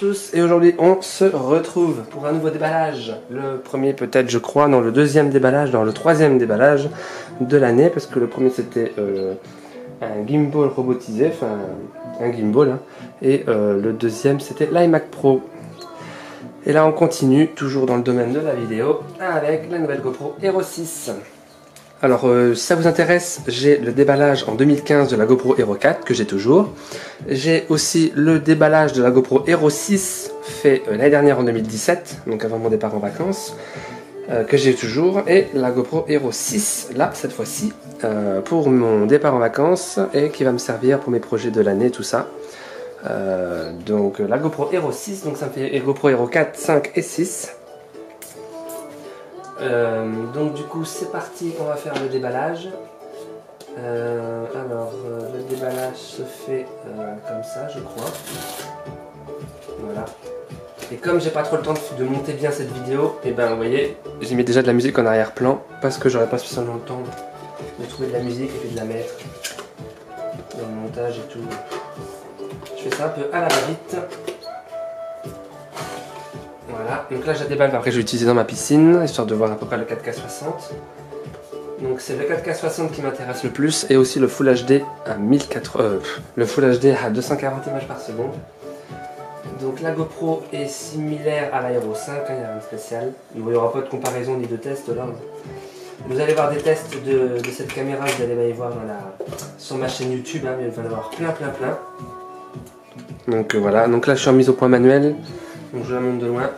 tous, et aujourd'hui on se retrouve pour un nouveau déballage. Le premier peut-être je crois, dans le deuxième déballage, dans le troisième déballage de l'année, parce que le premier c'était un gimbal robotisé, enfin un gimbal, hein, et le deuxième c'était l'iMac Pro. Et là on continue, toujours dans le domaine de la vidéo, avec la nouvelle GoPro Hero 6. Alors, si ça vous intéresse, j'ai le déballage en 2015 de la GoPro Hero 4, que j'ai toujours. J'ai aussi le déballage de la GoPro Hero 6, fait l'année dernière en 2017, donc avant mon départ en vacances, que j'ai toujours. Et la GoPro Hero 6, là, cette fois-ci, pour mon départ en vacances, et qui va me servir pour mes projets de l'année, tout ça. Donc, la GoPro Hero 6, donc ça me fait GoPro Hero 4, 5 et 6. Donc du coup c'est parti, on va faire le déballage. Le déballage se fait comme ça je crois. Voilà. Et comme j'ai pas trop le temps de monter bien cette vidéo, et ben vous voyez, j'ai mis déjà de la musique en arrière-plan parce que j'aurais pas spécialement le temps de trouver de la musique et puis de la mettre dans le montage et tout. Je fais ça un peu à la va-vite. Voilà, donc là je la déballe, après je vais l'utiliser dans ma piscine, histoire de voir à peu près le 4K60. Donc c'est le 4K60 qui m'intéresse le plus, et aussi le Full HD à 1080, le Full HD à 240 images par seconde. Donc la GoPro est similaire à la Hero 5, hein, il n'y a rien de spécial. Il n'y aura pas de comparaison ni de test là. Vous allez voir des tests de cette caméra, vous allez y voir sur ma chaîne YouTube, hein, il va y en avoir plein. Donc voilà, donc là je suis en mise au point manuel. Donc je la monte de loin,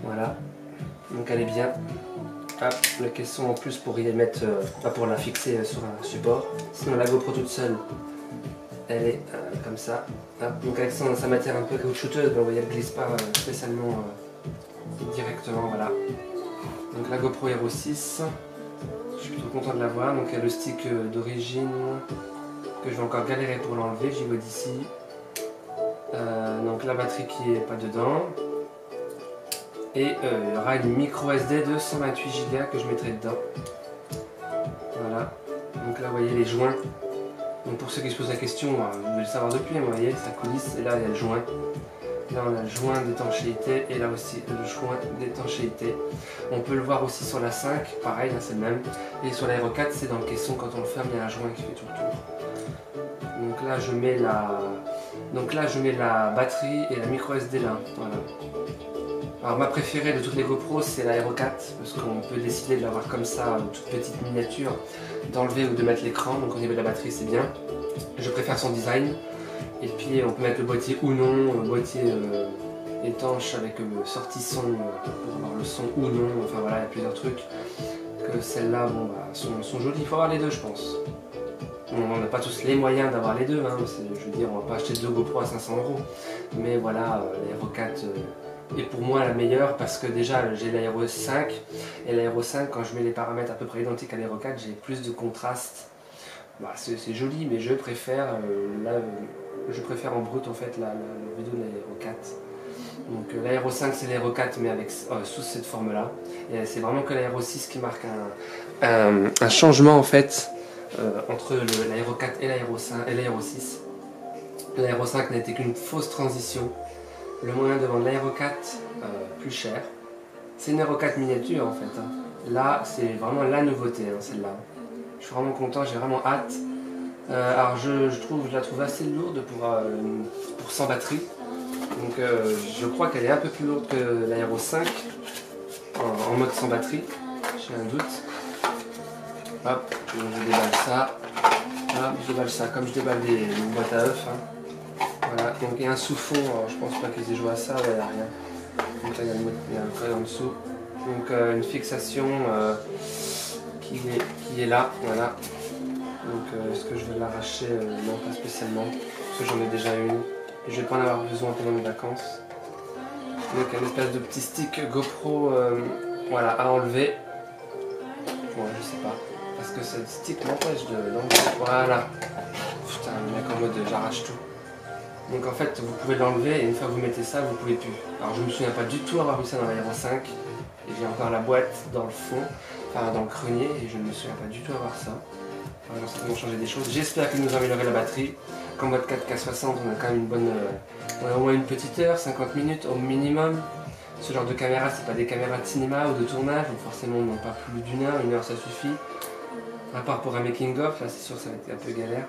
voilà, donc elle est bien. Hop, le caisson en plus pour y mettre, pour la fixer sur un support. Sinon la GoPro toute seule, elle est comme ça. Hop, donc avec sa matière un peu caoutchouteuse, vous voyez elle ne glisse pas spécialement directement, voilà. Donc la GoPro Hero 6, je suis plutôt content de l'avoir. Donc il y a le stick d'origine que je vais encore galérer pour l'enlever, j'y vois d'ici. Donc la batterie qui est pas dedans, et il y aura une micro SD de 128 Go que je mettrai dedans. Voilà, donc là vous voyez les joints. Donc pour ceux qui se posent la question, vous devez le savoir depuis, vous voyez ça coulisse, et là il y a le joint. Là on a le joint d'étanchéité, et là aussi le joint d'étanchéité. On peut le voir aussi sur la 5, pareil, c'est le même. Et sur la Hero 4 c'est dans le caisson, quand on le ferme il y a un joint qui fait tout le tour. Donc là je mets la batterie et la micro SD là, voilà. Alors ma préférée de toutes les GoPro c'est la Hero 4, parce qu'on peut décider de l'avoir comme ça, une toute petite miniature, d'enlever ou de mettre l'écran, donc au niveau de la batterie c'est bien. Je préfère son design, et puis on peut mettre le boîtier ou non, boîtier étanche avec sortie son pour avoir le son ou non, enfin voilà, il y a plusieurs trucs. Que celles-là bon, sont jolies, il faut avoir les deux je pense. On n'a pas tous les moyens d'avoir les deux, hein. Je veux dire, on va pas acheter deux GoPro à 500 €. Mais voilà, la Hero 4 est pour moi la meilleure, parce que déjà j'ai la Hero 5, et la Hero 5, quand je mets les paramètres à peu près identiques à la Hero 4, j'ai plus de contraste. Bah, c'est joli, mais je préfère en brut en fait la vidéo de la Hero 4. Donc la Hero 5 c'est la Hero 4, mais avec, sous cette forme là. Et c'est vraiment que la Hero 6 qui marque un changement en fait. Entre la Hero 4 et la Hero 5 et la Hero 6. La Hero 5 n'a été qu'une fausse transition. Le moyen de vendre la Hero 4 plus cher. C'est une Hero 4 miniature en fait, hein. Là c'est vraiment la nouveauté, hein, celle-là. Je suis vraiment content, j'ai vraiment hâte. Alors je la trouve assez lourde pour 100 batteries. Donc je crois qu'elle est un peu plus lourde que la Hero 5 en mode sans batterie. J'ai un doute. Hop, je déballe ça. Hop, je déballe ça comme je déballe les boîtes à œufs, hein. Voilà, donc il y a un sous-fond, je pense pas qu'ils aient joué à ça, il n'y a rien. Donc là il y a un colle en dessous. Donc une fixation qui est là, voilà. Donc est-ce que je vais l'arracher? Non, pas spécialement, parce que j'en ai déjà une. Et je vais pas en avoir besoin pendant mes vacances. Donc une espèce de petit stick GoPro voilà, à enlever. Bon, je sais pas. Parce que ce stick m'empêche de l'enlever. Voilà. Putain, le mec en mode j'arrache tout. Donc en fait, vous pouvez l'enlever, et une fois que vous mettez ça, vous pouvez plus. Alors je me souviens pas du tout avoir vu ça dans la Hero 5. Et j'ai encore la boîte dans le fond, enfin dans le grenier, et je ne me souviens pas du tout avoir ça. Ils vont certainement changer des choses. J'espère qu'ils nous ont amélioré la batterie. qu'en mode 4K60 on a quand même une bonne... on a au moins une petite heure, 50 minutes au minimum. Ce genre de caméra, c'est pas des caméras de cinéma ou de tournage, donc forcément non pas plus d'une heure, une heure ça suffit. À part pour un making of, là c'est sûr ça va être un peu galère.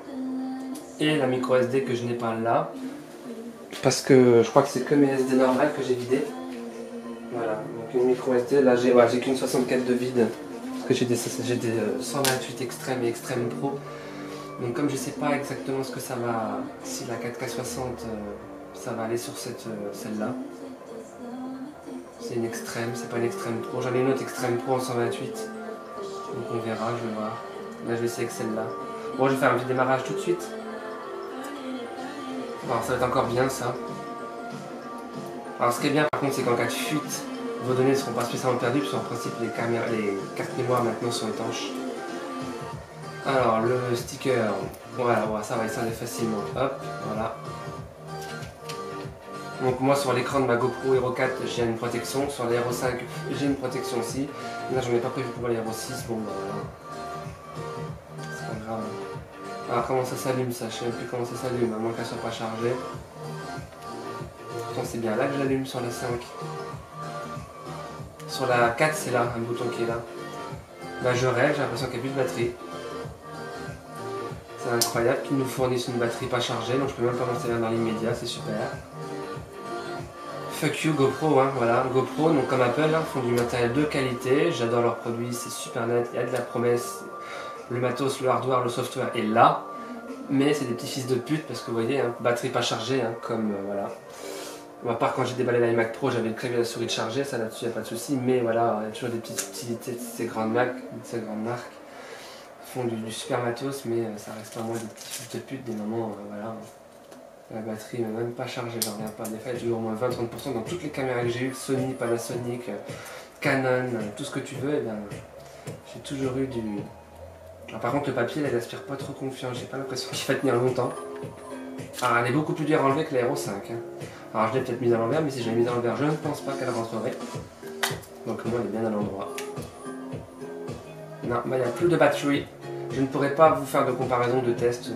Et la micro SD que je n'ai pas là, parce que je crois que c'est que mes SD normales que j'ai vidées. Voilà, donc une micro SD, là j'ai qu'une 64 de vide, parce que j'ai des 128 extrêmes et extrême pro. Donc comme je sais pas exactement ce que ça va, si la 4K60 ça va aller sur celle-là. C'est une extrême, c'est pas une extrême pro. J'en ai une autre extrême pro en 128. Donc on verra, je vais voir. Là je vais essayer avec celle-là. Bon, je vais faire un petit démarrage tout de suite. Alors ça va être encore bien ça. Alors ce qui est bien par contre c'est qu'en cas de fuite, vos données ne seront pas spécialement perdues, puisqu'en principe les cartes mémoire maintenant sont étanches. Alors le sticker, voilà, ça va installer facilement. Hop, voilà. Donc moi sur l'écran de ma GoPro Hero 4 j'ai une protection, sur l'Hero 5 j'ai une protection aussi. Là j'en ai pas prévu pour l'Hero 6, bon bah voilà. C'est pas grave. Alors comment ça s'allume ça? Je sais même plus comment ça s'allume, à moins qu'elle soit pas chargée. Pourtant c'est bien là que j'allume sur la 5. Sur la 4 c'est là, un bouton qui est là. Bah je rêve, j'ai l'impression qu'il n'y a plus de batterie. C'est incroyable qu'ils nous fournissent une batterie pas chargée, donc je peux même pas m'en servir dans l'immédiat, c'est super. Fuck you GoPro, hein, voilà, GoPro, donc comme Apple, hein, font du matériel de qualité, j'adore leurs produits, c'est super net, il y a de la promesse, le matos, le hardware, le software est là, mais c'est des petits fils de pute parce que vous voyez, hein, batterie pas chargée, hein, comme voilà. Bon, à part quand j'ai déballé l'iMac Pro, j'avais le clavier et la souris de charger, ça là-dessus il n'y a pas de souci, mais voilà, il y a toujours des petites subtilités de ces grandes marques, font du super matos, mais ça reste vraiment des petits fils de pute, des moments, voilà. La batterie n'est même pas chargée, j'en reviens pas. Des fois, il y a toujours au moins 20-30% dans toutes les caméras que j'ai eues, Sony, Panasonic, Canon, tout ce que tu veux, et ben, j'ai toujours eu du... Alors, par contre, le papier, là, il aspire pas trop confiant, j'ai pas l'impression qu'il va tenir longtemps. Alors, elle est beaucoup plus dure à enlever que la Hero 5. Hein. Alors, je l'ai peut-être mise à l'envers, mais si je l'ai mise à l'envers, je ne pense pas qu'elle rentrerait. Donc, moi, elle est bien à l'endroit. Non, bah, il n'y a plus de batterie. Je ne pourrais pas vous faire de comparaison de test,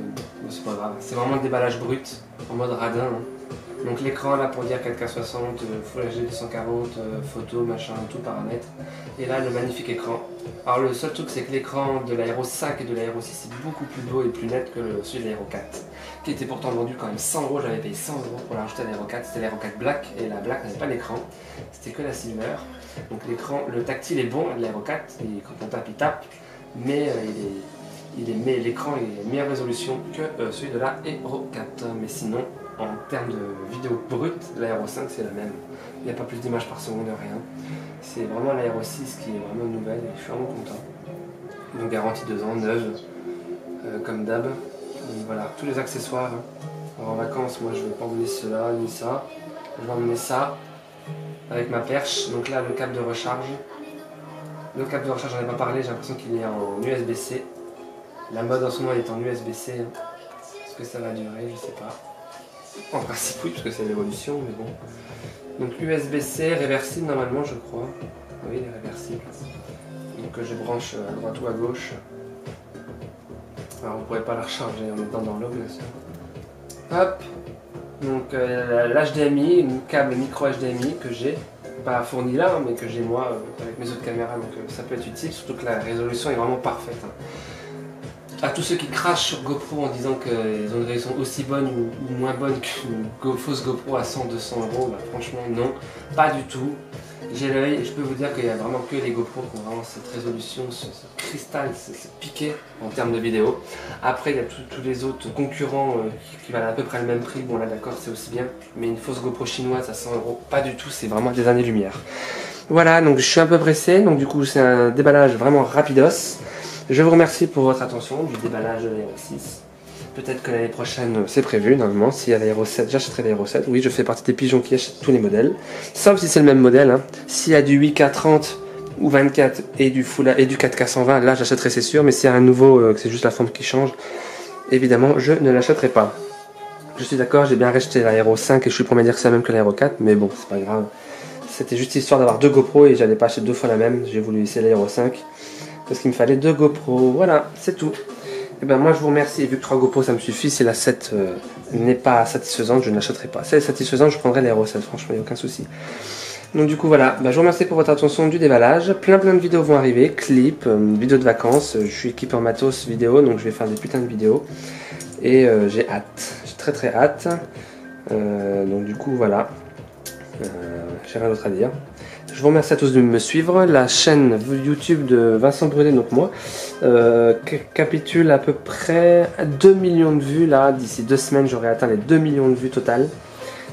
c'est pas grave. C'est vraiment le déballage brut, en mode radin. Hein. Donc l'écran là pour dire 4K60, Full HD 240, photo, machin, tout paramètres. Et là le magnifique écran. Alors le seul truc c'est que l'écran de la Hero 5 et de la Hero 6 est beaucoup plus beau et plus net que celui de la Hero 4. Qui était pourtant vendu quand même 100 €, j'avais payé 100 € pour la rajouter à la Hero 4. C'était la Hero 4 Black et la Black n'avait pas l'écran, c'était que la Silver. Donc l'écran, le tactile est bon de la Hero 4, et quand on tape il tape, mais l'écran est meilleure résolution que celui de la Hero 4. Mais sinon, en termes de vidéo brute, la Hero 5 c'est la même. Il n'y a pas plus d'images par seconde, rien. C'est vraiment la Hero 6 qui est vraiment nouvelle et je suis vraiment content. Donc garantie 2 ans, neuve, comme d'hab. Donc voilà, tous les accessoires. Alors, en vacances, moi je ne vais pas emmener cela ni ça. Je vais emmener ça avec ma perche. Donc là, le câble de recharge. Le câble de recharge, j'en ai pas parlé, j'ai l'impression qu'il est en USB-C. La mode en ce moment est en USB-C. Hein. Est-ce que ça va durer? Je sais pas. En principe oui, parce que c'est l'évolution, mais bon. Donc USB-C, réversible normalement je crois. Oui, il est réversible. Donc je branche à droite ou à gauche. Alors vous ne pourrez pas la recharger en étant dans l'eau bien sûr. Hop. Donc l'HDMI, une câble micro HDMI que j'ai. Pas fourni là, mais que j'ai moi avec mes autres caméras. Donc ça peut être utile, surtout que la résolution est vraiment parfaite. Hein. À tous ceux qui crachent sur GoPro en disant qu'ils ont une résolution aussi bonne ou moins bonne qu'une fausse GoPro à 100-200 €, bah franchement non, pas du tout. J'ai l'œil et je peux vous dire qu'il n'y a vraiment que les GoPro qui ont vraiment cette résolution, ce cristal, ce piqué en termes de vidéo. Après il y a tous les autres concurrents qui valent à peu près le même prix, bon là d'accord c'est aussi bien, mais une fausse GoPro chinoise à 100 €, pas du tout, c'est vraiment des années-lumière. Voilà, donc je suis un peu pressé, donc du coup c'est un déballage vraiment rapidos. Je vous remercie pour votre attention du déballage de la Hero 6. Peut-être que l'année prochaine, c'est prévu, normalement. S'il y a la Hero 7, j'achèterai la Hero 7. Oui, je fais partie des pigeons qui achètent tous les modèles. Sauf si c'est le même modèle. Hein. S'il y a du 8K30 ou 24 et du 4K120, là j'achèterai, c'est sûr. Mais s'il y a un nouveau, que c'est juste la forme qui change, évidemment, je ne l'achèterai pas. Je suis d'accord, j'ai bien racheté la Hero 5 et je suis prêt à dire que c'est la même que la Hero 4. Mais bon, c'est pas grave. C'était juste histoire d'avoir deux GoPro et j'allais pas acheter deux fois la même. J'ai voulu essayer la Hero 5. Parce qu'il me fallait deux GoPro, voilà, c'est tout. Et ben moi je vous remercie, et vu que 3 GoPro ça me suffit, si la 7 n'est pas satisfaisante, je ne l'achèterai pas. Si elle est satisfaisante, je prendrai l'Aero 7, franchement, il n'y a aucun souci. Donc du coup voilà, je vous remercie pour votre attention du déballage. Plein de vidéos vont arriver, clips, vidéos de vacances. Je suis équipé en matos vidéo, donc je vais faire des putains de vidéos. Et j'ai hâte, j'ai très hâte. Donc du coup voilà, j'ai rien d'autre à dire. Je vous remercie à tous de me suivre. La chaîne YouTube de Vincent Brûlé, donc moi, capitule à peu près 2 millions de vues. Là, d'ici 2 semaines, j'aurai atteint les 2 millions de vues totales.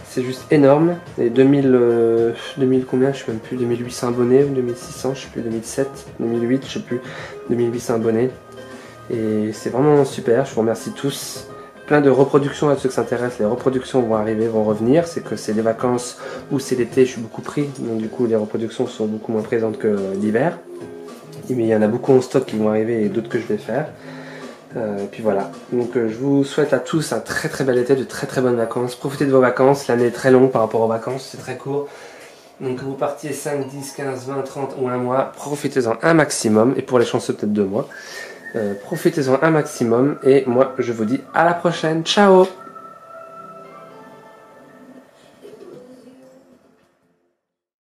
C'est juste énorme. Et 2000 combien, je sais même plus, 2800 abonnés, 2600, je sais plus, 2007, 2008, je sais plus, 2800 abonnés. Et c'est vraiment super, je vous remercie tous. Plein de reproductions à ceux qui s'intéressent, les reproductions vont arriver, vont revenir. C'est que c'est les vacances ou c'est l'été, je suis beaucoup pris. Donc du coup, les reproductions sont beaucoup moins présentes que l'hiver. Mais il y en a beaucoup en stock qui vont arriver et d'autres que je vais faire. Et puis voilà, donc je vous souhaite à tous un très bel été, de très bonnes vacances. Profitez de vos vacances, l'année est très longue par rapport aux vacances, c'est très court. Donc que vous partiez 5, 10, 15, 20, 30 ou un mois, profitez-en un maximum. Et pour les chanceux peut-être 2 mois. Profitez-en un maximum. Et moi je vous dis à la prochaine, ciao!